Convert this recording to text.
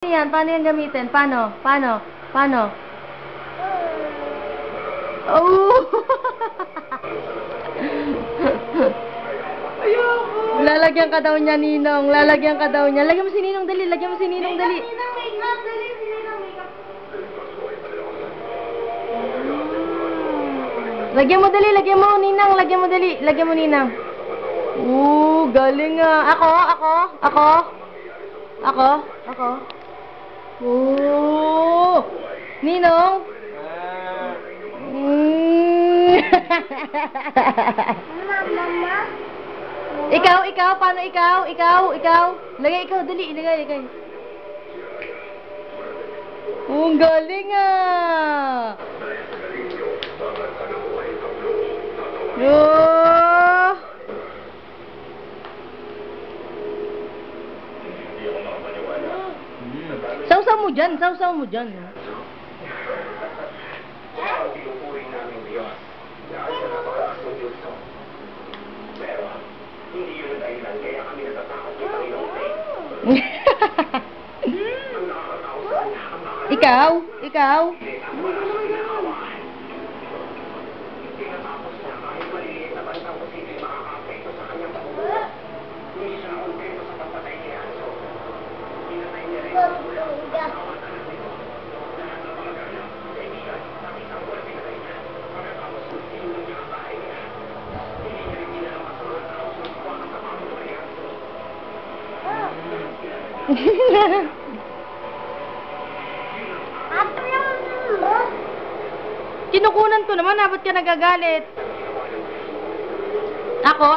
Yan, paano yan gamitin? Paano? Paano? Paano? Oh! Ayoko. Lalagyan ka daw niya, Ninong. Lalagyan ka daw niya. Lagyan mo si Ninong, dali. Lagyan mo si Ninong, dali. Ninang makeup, dali. Si Ninang makeup. Lagyan mo, dali. Lagyan mo, Ninang. Lagyan mo, dali. Lagyan mo, Ninang. Galing nga. Ako. Ninong. Mama. Ikaw, paano ikaw? Lagay ikaw, dali, ilagay. Ang galing ah. Oh. Sausaw mo dyan. Ikaw. Kinukunan ko naman, ba't ka nagagalit? Ako.